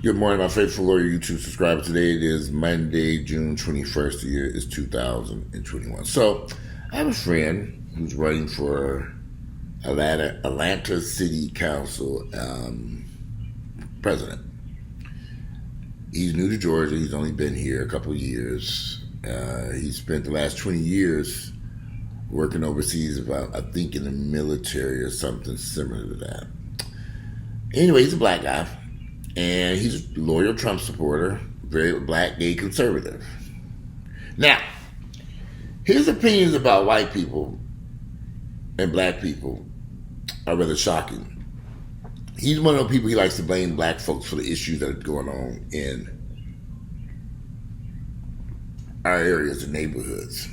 Good morning, my faithful lawyer YouTube subscriber. Today it is Monday, June 21st. The year is 2021. So, I have a friend who's running for Atlanta City Council president. He's new to Georgia. He's only been here a couple of years. He spent the last 20 years working overseas, I think in the military or something similar to that. Anyway, he's a black guy. And he's a loyal Trump supporter, very black, gay, conservative. Now, his opinions about white people and black people are rather shocking. He's one of those people, he likes to blame black folks for the issues that are going on in our areas and neighborhoods.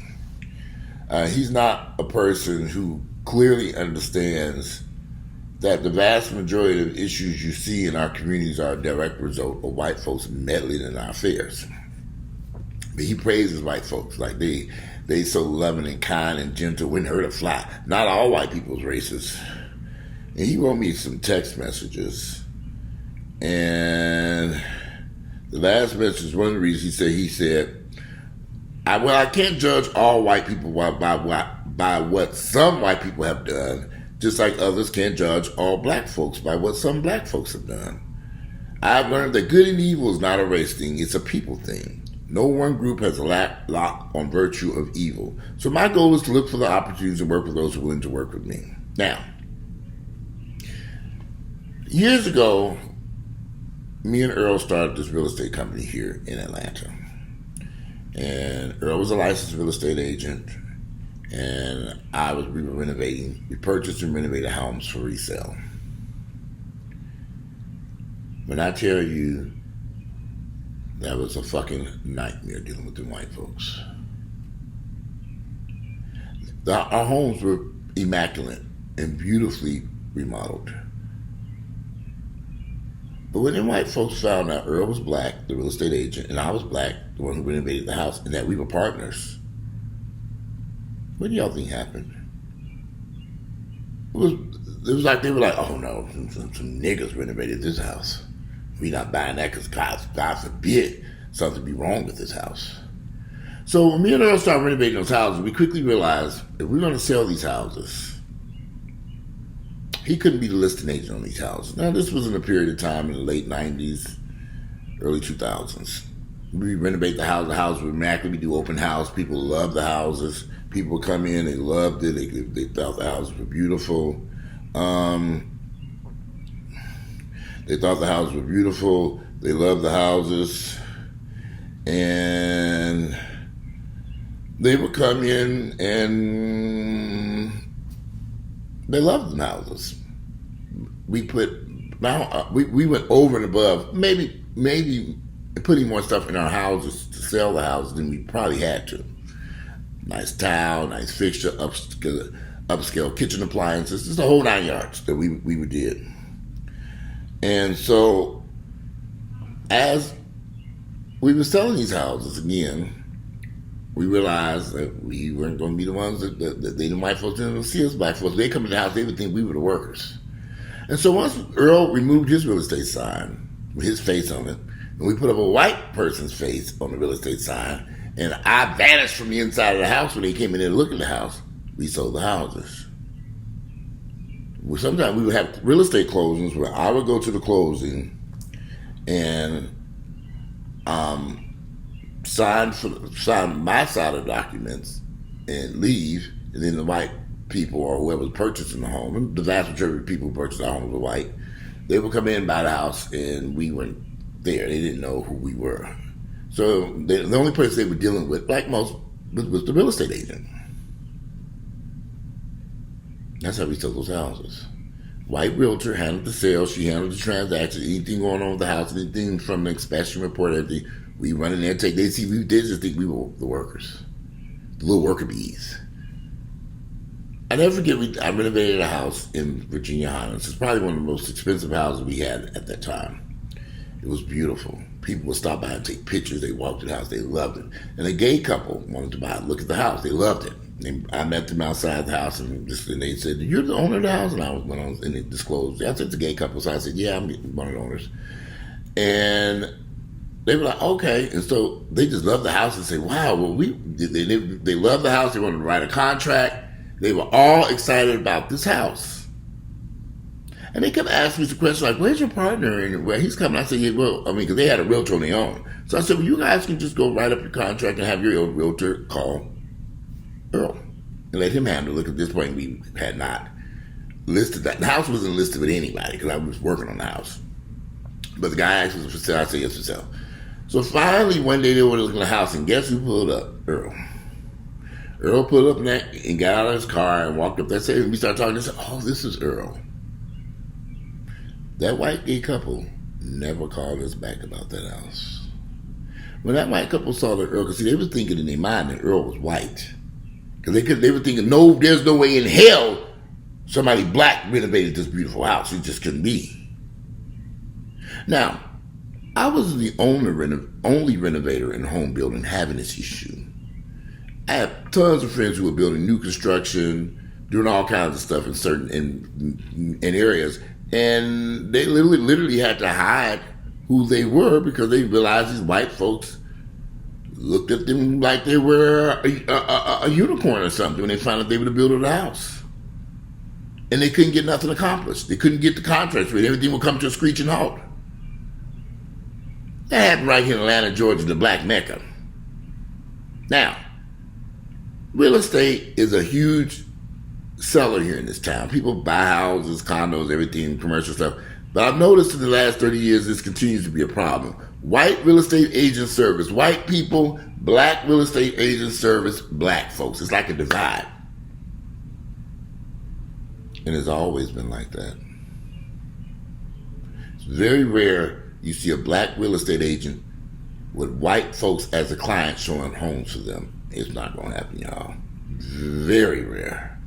He's not a person who clearly understands that the vast majority of issues you see in our communities are a direct result of white folks meddling in our affairs. But he praises white folks like they so loving and kind and gentle, wouldn't hurt a fly. Not all white people's racist. And he wrote me some text messages. And the last message, one of the reasons he said, I can't judge all white people by what some white people have done, just like others can't judge all black folks by what some black folks have done. I've learned that good and evil is not a race thing, it's a people thing. No one group has a lock on virtue of evil. So my goal is to look for the opportunities and work with those who are willing to work with me. Now, years ago, me and Earl started this real estate company here in Atlanta. And Earl was a licensed real estate agent. And we were renovating. We purchased and renovated homes for resale. When I tell you that was a fucking nightmare dealing with the white folks. Our homes were immaculate and beautifully remodeled. But when the white folks found out Earl was black, the real estate agent, and I was black, the one who renovated the house, and that we were partners, what do y'all think happened? It was like they were like, oh no, some niggas renovated this house. We not buying that because God forbid something be wrong with this house. So when me and Earl started renovating those houses, we quickly realized if we're going to sell these houses, he couldn't be the listing agent on these houses. Now this was in a period of time in the late 90s, early 2000s. We renovate the house was immaculate. We do open house. People love the houses. People would come in, they loved it. They thought the houses were beautiful. They thought the houses were beautiful. They loved the houses. And they would come in and they loved the houses. We went over and above, maybe putting more stuff in our houses to sell the houses than we probably had to. Nice tile, nice fixture, upscale kitchen appliances, just the whole 9 yards that we did. And so, as we were selling these houses again, we realized that we weren't going to be the ones that they, the white folks, didn't see us black folks. They come in the house, they would think we were the workers. And so once Earl removed his real estate sign with his face on it, and we put up a white person's face on the real estate sign, and I vanished from the inside of the house when they came in there to look at the house, we sold the houses. Sometimes we would have real estate closings where I would go to the closing and sign my side of documents and leave, and then the white people or whoever was purchasing the home, and the vast majority of people who purchased the home were white, they would come in, buy the house, and we weren't there. They didn't know who we were. So the only person they were dealing with, like most, was the real estate agent. That's how we sold those houses. White realtor handled the sale, she handled the transaction, anything going on with the house, anything from the inspection report, everything. We run in there, they just think we were the workers, the little worker bees. I never forget, I renovated a house in Virginia Highlands. It's probably one of the most expensive houses we had at that time. It was beautiful. People would stop by and take pictures. They walked to the house. They loved it. And a gay couple wanted to buy it, look at the house. They loved it. I met them outside the house, and they said, "You're the owner of the house?" And I went on and they disclosed. I said, "It's a gay couple." So I said, "Yeah, I'm one of the owners." And they were like, okay. And so they just loved the house and say, wow, well, they loved the house. They wanted to write a contract. They were all excited about this house. And they kept asking me some questions like, where's your partner? And where he's coming. I said, yeah, well, I mean, because they had a realtor on their own. So I said, well, you guys can just go write up your contract and have your realtor call Earl and let him handle it. At this point, we had not listed that. The house wasn't listed with anybody because I was working on the house. But the guy asked us for sale. I said, yes, for sale. So finally, one day they were looking at the house, and guess who pulled up? Earl. Earl pulled up and got out of his car and walked up there. And we started talking. They said, oh, this is Earl. That white gay couple never called us back about that house. When that white couple saw that Earl, because they were thinking in their mind that Earl was white. Because they were thinking, no, there's no way in hell somebody black renovated this beautiful house. It just couldn't be. Now, I was the only renovator in home building having this issue. I have tons of friends who were building new construction, doing all kinds of stuff in certain in areas. And they literally had to hide who they were because they realized these white folks looked at them like they were a unicorn or something when they found out they were the builder of the house. And they couldn't get nothing accomplished. They couldn't get the contracts ready. Everything would come to a screeching halt. That happened right here in Atlanta, Georgia, the Black Mecca. Now, real estate is a huge seller here in this town. People buy houses, condos, everything, commercial stuff. But I've noticed in the last 30 years, this continues to be a problem. White real estate agents service white people, black real estate agents service black folks. It's like a divide. And it's always been like that. It's very rare you see a black real estate agent with white folks as a client showing homes for them. It's not going to happen, y'all. Very rare.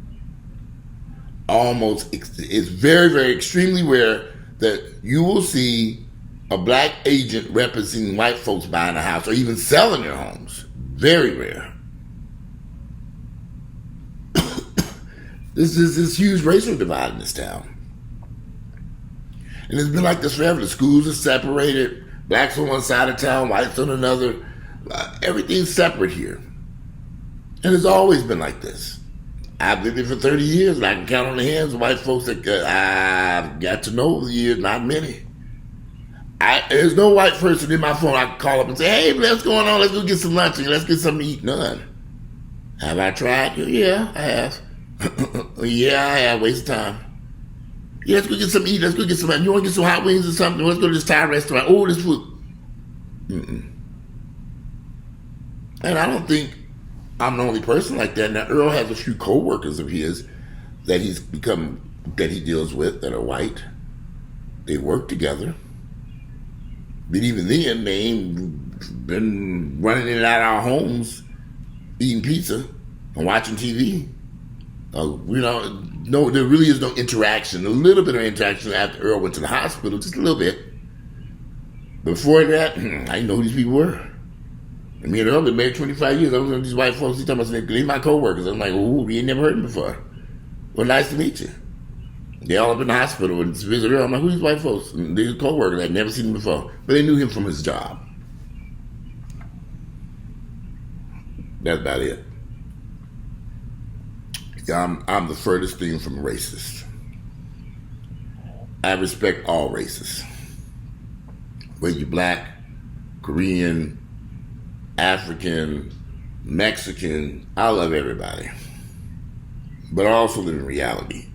It's very, very extremely rare that you will see a black agent representing white folks buying a house or even selling their homes. Very rare. This is this huge racial divide in this town. And it's been like this forever. The schools are separated. Blacks on one side of town, whites on another. Everything's separate here. And it's always been like this. I've lived here for 30 years, and I can count on the hands of white folks that I've got to know over the years, not many. There's no white person in my phone I can call up and say, hey, what's going on? Let's go get some lunch and let's get something to eat. None. Have I tried? Yeah, I have. Yeah, I have. Waste of time. Yeah, let's go get something to eat. Let's go get some. You want to get some hot wings or something? Let's go to this Thai restaurant. Oh, this food. Mm-mm. And I don't think I'm the only person like that. Now, Earl has a few co-workers of his that he deals with that are white. They work together. But even then, they ain't been running in and out of our homes, eating pizza and watching TV. No, there really is no interaction. A little bit of interaction after Earl went to the hospital, just a little bit. Before that, I didn't know who these people were. And me and Earl been married 25 years. I was with these white folks. He's talking about they're my co-workers. I'm like, ooh, you ain't never heard them before. Well, nice to meet you. They all up in the hospital and visit Earl. I'm like, who these white folks? And these co-workers. I'd never seen them before. But they knew him from his job. That's about it. I'm the furthest thing from a racist. I respect all races. Whether you're black, Korean, African, Mexican, I love everybody. But I also live in reality.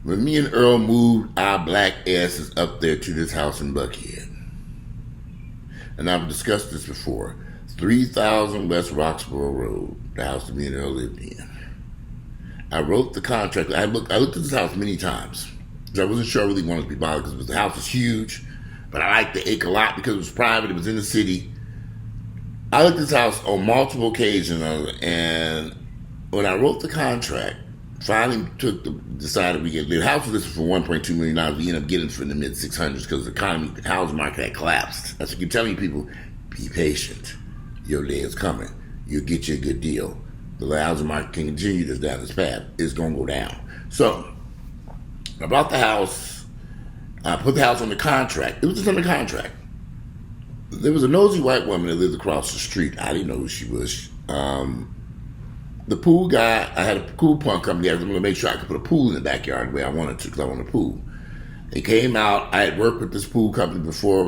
When me and Earl moved our black asses up there to this house in Buckhead, and I've discussed this before, 3000 West Roxborough Road, the house that me and Earl lived in. I wrote the contract. I looked at this house many times because I wasn't sure I really wanted to be bothered because the house was huge, but I liked the acre lot because it was private. It was in the city. I looked at this house on multiple occasions, and when I wrote the contract, finally decided the house was listed for $1.2 million. We ended up getting it for in the mid 600s because the housing market had collapsed. That's what I keep telling people: be patient. Your day is coming. You'll get you a good deal. The housing market can continue this down this path. It's going to go down. So, I bought the house. I put the house on the contract. It was just under contract. There was a nosy white woman that lived across the street. I didn't know who she was. The pool guy, I had a pool pump company. I was going to make sure I could put a pool in the backyard the way I wanted to because I wanted a pool. He came out. I had worked with this pool company before.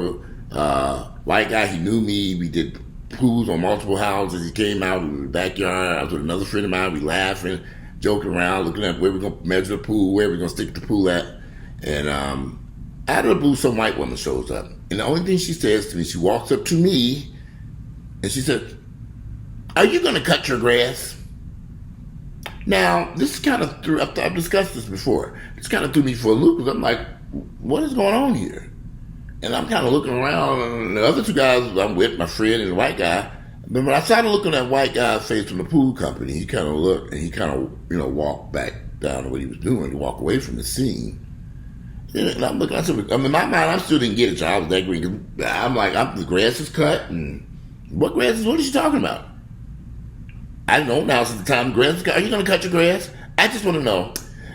White guy, he knew me. We did pools on multiple houses. He came out in the backyard. I was with another friend of mine. We laughing, joking around, looking at where we're going to measure the pool, where we're going to stick the pool at. And out of the blue, some white woman shows up. And the only thing she says to me, she walks up to me and she said, "Are you going to cut your grass?" Now, this kind of threw, I've discussed this before. This kind of threw me for a loop because I'm like, what is going on here? And I'm kind of looking around, and the other two guys I'm with, my friend and the white guy, but when I started looking at that white guy's face from the pool company, he kind of looked and he kind of, walked back down to what he was doing to walk away from the scene. And I'm looking, in my mind, I still didn't get it, so I was that green. I'm like, the grass is cut, and what is she talking about? I don't know, now's the time grass is cut. Are you going to cut your grass? I just want to know,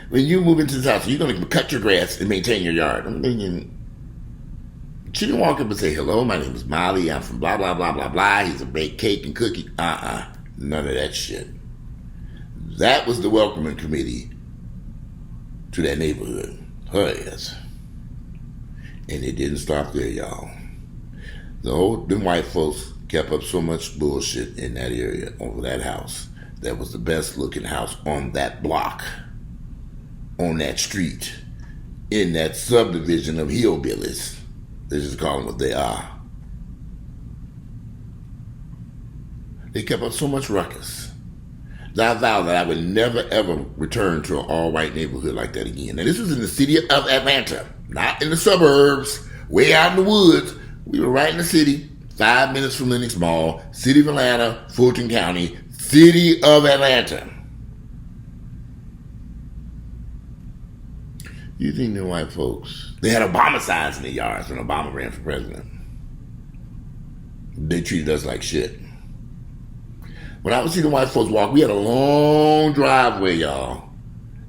when you move into this house, are you going to cut your grass and maintain your yard? I'm thinking, she didn't walk up and say, "Hello, my name is Molly, I'm from blah, blah, blah, blah, blah. He's a baked cake and cookie." None of that shit. That was the welcoming committee to that neighborhood. Her ass. And it didn't stop there, y'all. Them white folks kept up so much bullshit in that area over that house. That was the best looking house on that block, on that street, in that subdivision of hillbillies. They just call them what they are. They kept up so much ruckus that I vowed that I would never ever return to an all-white neighborhood like that again. And this was in the city of Atlanta, not in the suburbs, way out in the woods. We were right in the city, 5 minutes from Lenox Mall, city of Atlanta, Fulton County, city of Atlanta. You think the white folks, they had Obama signs in their yards when Obama ran for president. They treated us like shit. When I would see the white folks walk, we had a long driveway, y'all.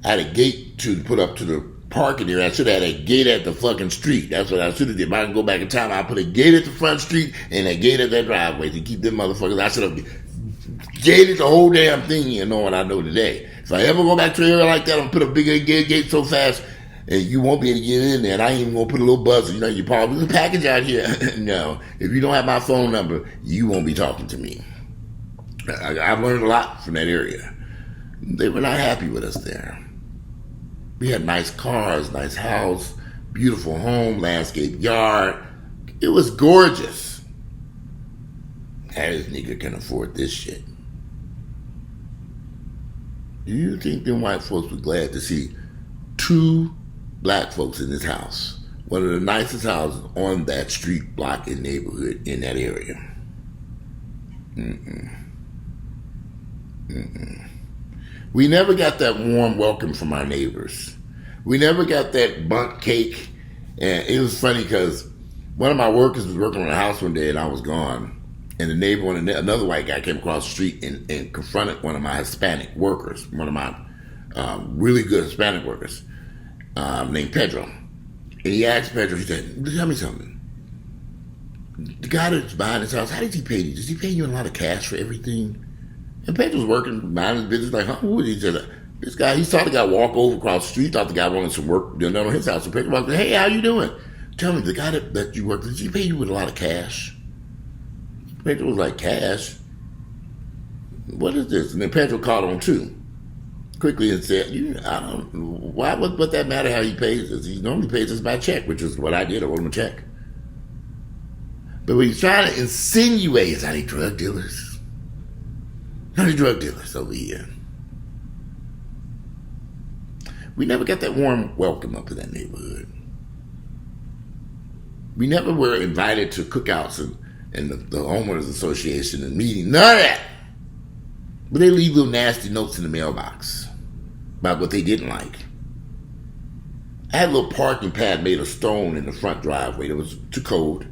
I had a gate to put up to the parking area. I should have had a gate at the fucking street. That's what I should have did. If I can go back in time, I'd put a gate at the front street and a gate at that driveway to keep them motherfuckers. I should have gated the whole damn thing and know what I know today. If I ever go back to an area like that, I'm going to put a bigger gate so fast and you won't be able to get in there. And I ain't even going to put a little buzzer. You probably, "There's a package out here." No. If you don't have my phone number, you won't be talking to me. I've learned a lot from that area. They were not happy with us there. We had nice cars, nice house, beautiful home, landscape yard. It was gorgeous. This nigga can afford this shit. Do you think them white folks were glad to see two black folks in this house? One of the nicest houses on that street, block, and neighborhood in that area. We never got that warm welcome from our neighbors. We never got that bundt cake. And it was funny because one of my workers was working on a house one day and I was gone. And the neighbor, another white guy, came across the street and confronted one of my Hispanic workers, one of my really good Hispanic workers, named Pedro. And he asked Pedro, he said, "Tell me something. The guy that's buying this house, how does he pay you? Does he pay you a lot of cash for everything?" And Pedro's working, minding his business, like, "Huh, who is he?" He said, "This guy," he saw the guy walk over across the street, thought the guy wanted some work done on his house. So Pedro walked in, "Hey, how you doing? Tell me, the guy that you work with, does he pay you with a lot of cash?" Pedro was like, "Cash? What is this?" And then Pedro caught on too, quickly, and said, "I don't, why would that matter how he pays us? He normally pays us by check," which is what I did. I wrote him a check. But what he's trying to insinuate is, "I need drug dealers. I need drug dealers over here." We never got that warm welcome up in that neighborhood. We never were invited to cookouts and the homeowners association and meetings. None of that. But they leave little nasty notes in the mailbox about what they didn't like. I had a little parking pad made of stone in the front driveway that was too cold.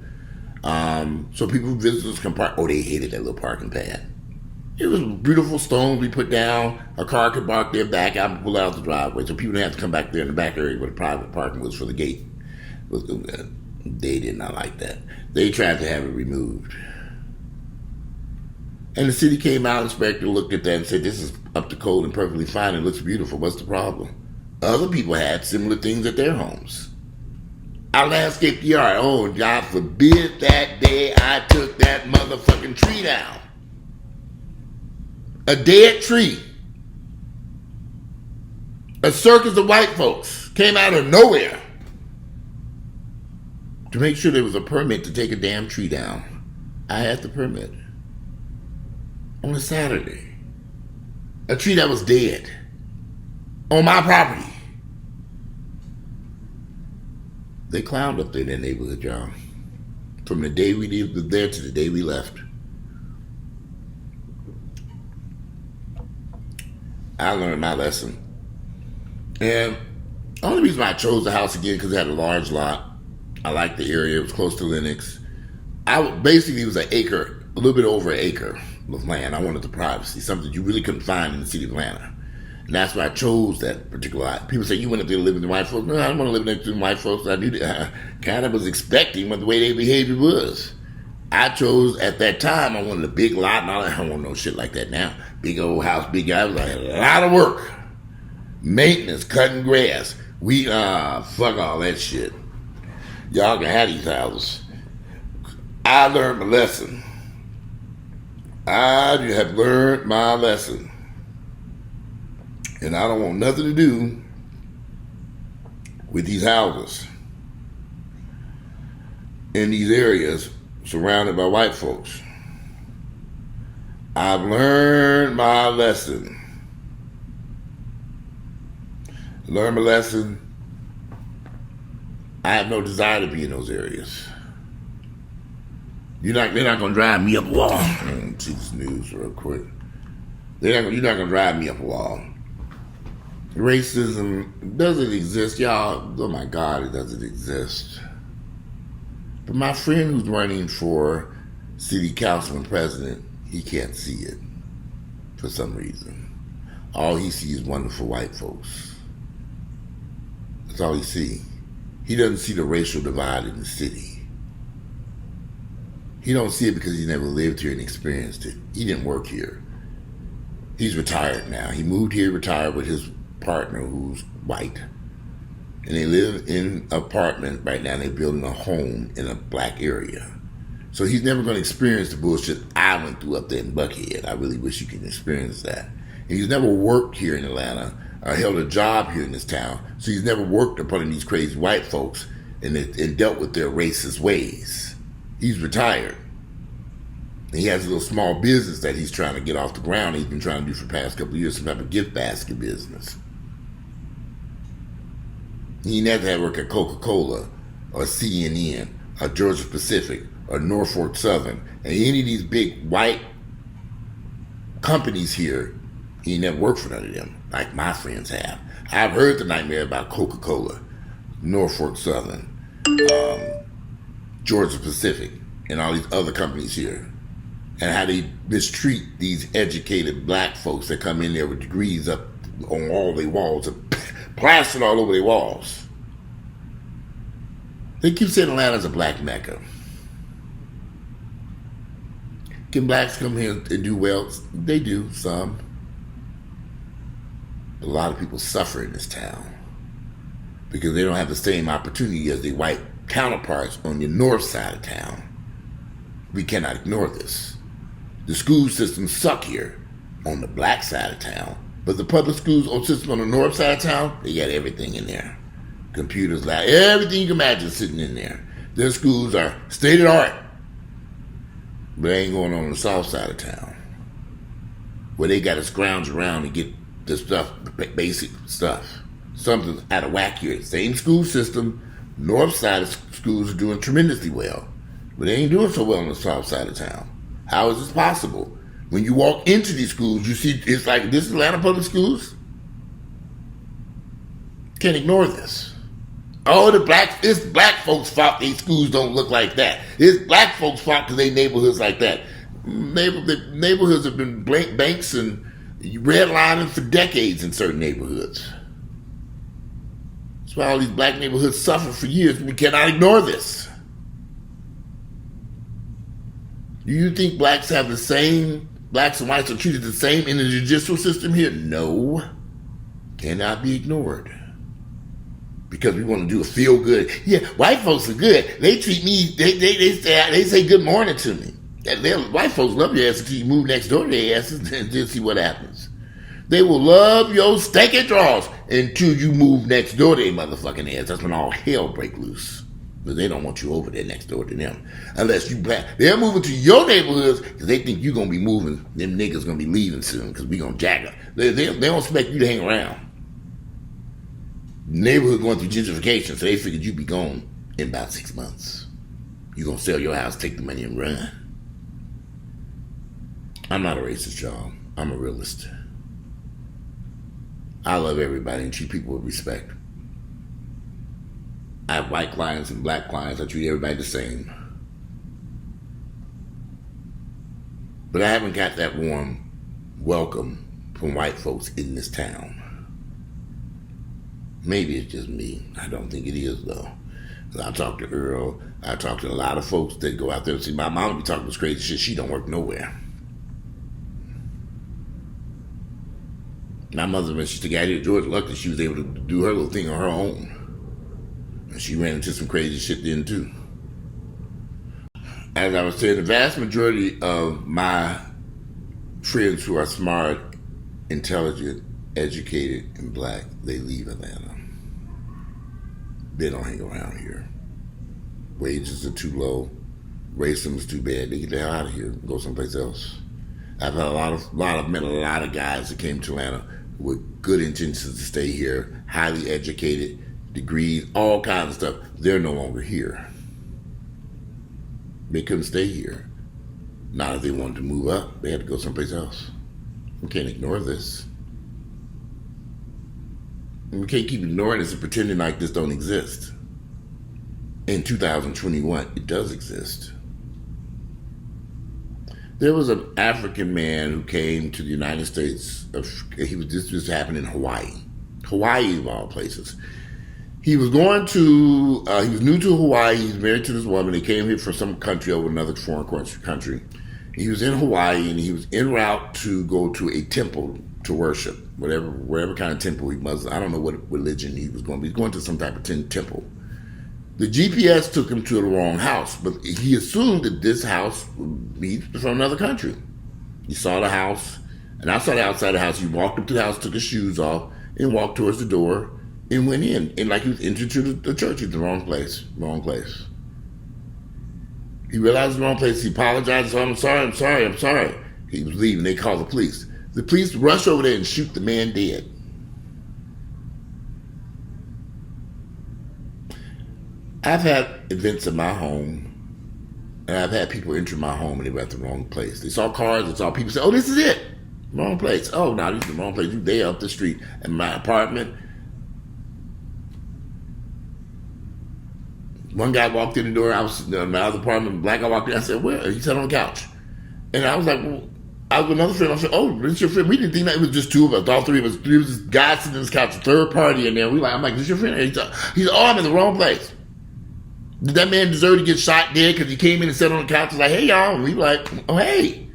So visitors can park. Oh, they hated that little parking pad. It was beautiful stones we put down. A car could park there, back out, and pull out the driveway. So people didn't have to come back there in the back area where the private parking was for the gate. They did not like that. They tried to have it removed. And the city came out, inspector looked at that and said, this is up to code and perfectly fine. It looks beautiful. What's the problem? Other people had similar things at their homes. I landscaped the yard. Oh, God forbid that day I took that motherfucking tree down. A dead tree. A circus of white folks came out of nowhere to make sure there was a permit to take a damn tree down. I had the permit. On a Saturday. A tree that was dead. On my property. They clowned up there in that neighborhood, y'all. From the day we lived there to the day we left. I learned my lesson. And the only reason why I chose the house again because it had a large lot. I liked the area. It was close to Lenox. Basically, it was an acre, a little bit over an acre of land. I wanted the privacy, something you really couldn't find in the city of Atlanta. And that's why I chose that particular lot. People say, you went up there to live with the white folks. No, I don't want to live next to the white folks. I knew that. I kind of was expecting what the way their behavior was. I chose, at that time, I wanted a big lot and all that. I don't want no shit like that now. Big old house, big guy. It was like a lot of work. Maintenance, cutting grass. Fuck all that shit. Y'all can have these houses. I learned my lesson. I have learned my lesson. And I don't want nothing to do with these houses in these areas surrounded by white folks. I've learned my lesson. Learned my lesson. I have no desire to be in those areas. They're not going to drive me up a wall. See this news real quick. You're not going to drive me up a wall. Racism doesn't exist, y'all. Oh my God, it doesn't exist. But my friend who's running for city council and president, he can't see it for some reason. All he sees is wonderful white folks. That's all he sees. He doesn't see the racial divide in the city. He don't see it because he never lived here and experienced it. He didn't work here. He's retired now. He moved here, retired with his partner who's white. And they live in an apartment right now. They're building a home in a black area. So he's never going to experience the bullshit I went through up there in Buckhead. I really wish you could experience that. And he's never worked here in Atlanta or held a job here in this town. So he's never worked upon these crazy white folks and dealt with their racist ways. He's retired. And he has a little small business that he's trying to get off the ground. He's been trying to do for the past couple of years, some type of gift basket business. He never had to work at Coca-Cola or CNN or Georgia Pacific or Norfolk Southern and any of these big white companies here. He never worked for none of them like my friends have. I've heard the nightmare about Coca-Cola, Norfolk Southern, Georgia Pacific, and all these other companies here. And how they mistreat these educated black folks that come in there with degrees up on all their walls and plastered all over their walls. They keep saying Atlanta's a black mecca. Can blacks come here and do well? They do, some. But a lot of people suffer in this town because they don't have the same opportunity as their white counterparts on the north side of town. We cannot ignore this. The school systems suck here on the black side of town, but the public schools system on the north side of town, they got everything in there. Computers, lab, everything you can imagine sitting in there. Their schools are state of the art, but they ain't going on the south side of town, where they got to scrounge around and get the stuff, basic stuff. Something's out of whack here. Same school system, north side of schools are doing tremendously well, but they ain't doing so well on the south side of town. How is this possible? When you walk into these schools, you see it's like, this is Atlanta Public Schools? Can't ignore this. Oh, it's black folks' fault these schools don't look like that. It's black folks' fault because they neighborhoods like that. Neighborhoods have been banks and redlining for decades in certain neighborhoods. That's why all these black neighborhoods suffer for years. We cannot ignore this. Do you think blacks and whites are treated the same in the judicial system here? No. Cannot be ignored. Because we want to do a feel good. Yeah, white folks are good. They treat me, they say good morning to me. White folks love your ass until you move next door to their asses and then see what happens. They will love your steak and draws until you move next door to their motherfucking ass. That's when all hell break loose. Because they don't want you over there next door to them. Unless you black. They're moving to your neighborhoods because they think you're going to be moving. Them niggas going to be leaving soon because we going to jack them. They don't expect you to hang around. Neighborhood going through gentrification, so they figured you'd be gone in about 6 months. You're going to sell your house, take the money, and run. I'm not a racist, y'all. I'm a realist. I love everybody and treat people with respect. I have white clients and black clients. I treat everybody the same. But I haven't got that warm welcome from white folks in this town. Maybe it's just me. I don't think it is, though. I talk to Earl. I talk to a lot of folks that go out there and see my mom be talking this crazy shit. She don't work nowhere. My mother, when she took out here to Georgia, luckily she was able to do her little thing on her own. And she ran into some crazy shit then, too. As I was saying, the vast majority of my friends who are smart, intelligent, educated, and black, they leave Atlanta. They don't hang around here. Wages are too low. Racism is too bad. They get the hell out of here and go someplace else. I've had met a lot of guys that came to Atlanta with good intentions to stay here, highly educated, degrees, all kinds of stuff. They're no longer here. They couldn't stay here. Not if they wanted to move up. They had to go someplace else. We can't ignore this. And we can't keep ignoring this and pretending like this don't exist. In 2021, it does exist. There was an African man who came to the United States. This was happening in Hawaii. Hawaii, of all places. He was going to, he was new to Hawaii. He's married to this woman. He came here from some country over another foreign country. He was in Hawaii and he was en route to go to a temple to worship, whatever kind of temple he was. I don't know what religion he was going to be. He was going to some type of temple. The GPS took him to the wrong house, but he assumed that this house would be from another country. He saw the house, and outside the house, he walked up to the house, took his shoes off, and walked towards the door, and went in. And like he was entering to the church, he's the wrong place. He realized the wrong place. He apologized. I'm sorry. He was leaving. They called the police. The police rush over there and shoot the man dead. I've had events in my home, and I've had people enter my home and they were at the wrong place. They saw cars, they saw people say, oh, this is it. Wrong place. Oh, no, this is the wrong place. They up the street. In my apartment, one guy walked in the door. I was in my other apartment, black guy walked in. I said, where? He sat on the couch. And I was like, well, I was with another friend. I said, oh, this your friend? We didn't think that it was just two of us. All three of us. There was this guy sitting on this couch, a third party in there. I'm like, this your friend? He said, oh, I'm in the wrong place. Did that man deserve to get shot dead because he came in and sat on the couch and was like, hey, y'all. And we were like, oh, hey.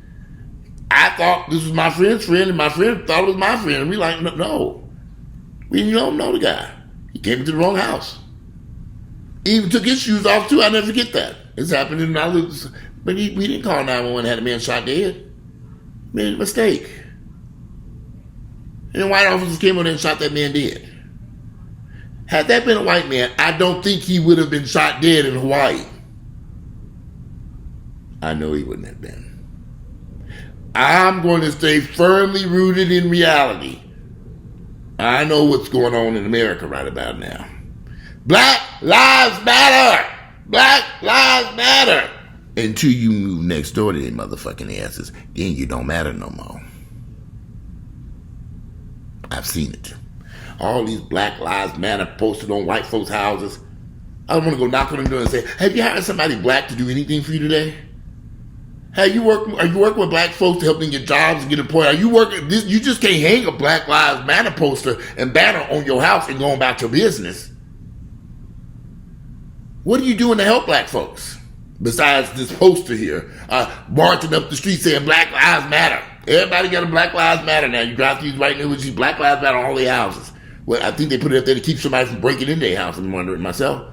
I thought this was my friend's friend, and my friend thought it was my friend. And we like, no. We don't know the guy. He came into the wrong house. He even took his shoes off, too. I'll never forget that. It's happened in my little... But we didn't call 911 and had a man shot dead. Made a mistake. And the white officers came on there and shot that man dead. Had that been a white man, I don't think he would have been shot dead in Hawaii. I know he wouldn't have been. I'm going to stay firmly rooted in reality. I know what's going on in America right about now. Black lives matter! Black lives matter! Until you move next door to them motherfucking asses, then you don't matter no more. I've seen it. All these Black Lives Matter posted on white folks' houses. I want to go knock on the door and say, have you hired somebody black to do anything for you today? Are you working with black folks to help them get jobs and get employed? Are you working? You just can't hang a Black Lives Matter poster and banner on your house and go about your business. What are you doing to help black folks? Besides this poster here, marching up the street saying Black Lives Matter. Everybody got a Black Lives Matter now. You drive through these white neighborhoods, Black Lives Matter on all their houses. Well, I think they put it up there to keep somebody from breaking into their house. I'm wondering myself,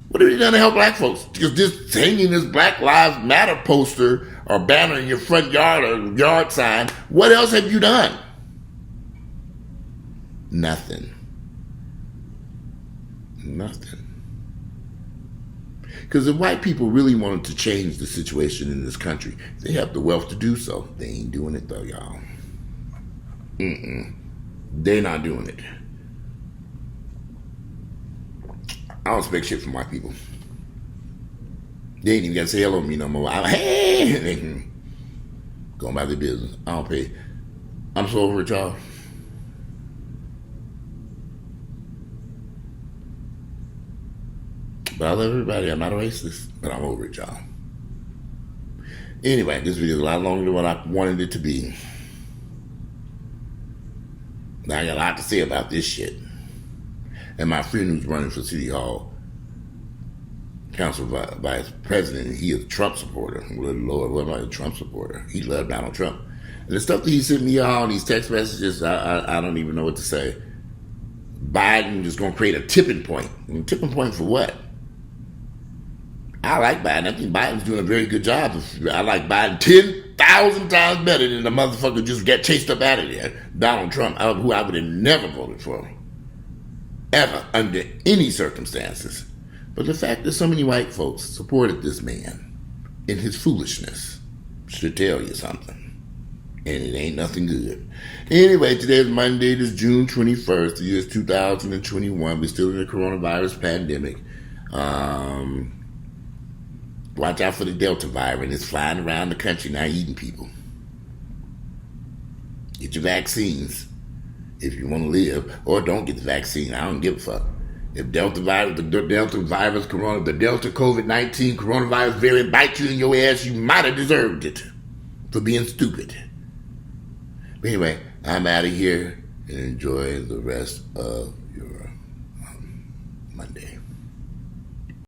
what have you done to help black folks? Because just hanging this Black Lives Matter poster or banner in your front yard or yard sign, what else have you done? Nothing. Nothing. Because if white people really wanted to change the situation in this country, they have the wealth to do so. They ain't doing it though, y'all. They're not doing it. I don't expect shit from white people. They ain't even got to say hello to me no more. Hey! Going about their business. I don't pay. I'm so over it, y'all. But I love everybody. I'm not a racist, but I'm over it, y'all. Anyway, this video is a lot longer than what I wanted it to be. Now I got a lot to say about this shit. And my friend who's running for City Hall Council Vice President, he is a Trump supporter. Good Lord, what am I, a Trump supporter? He loved Donald Trump. And the stuff that he sent me all these text messages, I don't even know what to say. Biden is going to create a tipping point. A tipping point for what? I like Biden. I think Biden's doing a very good job. I like Biden 10,000 times better than the motherfucker just got chased up out of there. Donald Trump, who I would have never voted for. Ever, under any circumstances. But the fact that so many white folks supported this man in his foolishness should tell you something. And it ain't nothing good. Anyway, today is Monday. It is June 21st. The year is 2021. We're still in the coronavirus pandemic. Watch out for the Delta virus. It's flying around the country now, eating people. Get your vaccines if you want to live, or don't get the vaccine. I don't give a fuck. If the Delta COVID-19 coronavirus variant bites you in your ass, you might have deserved it for being stupid. But anyway, I'm out of here, and enjoy the rest of your Monday.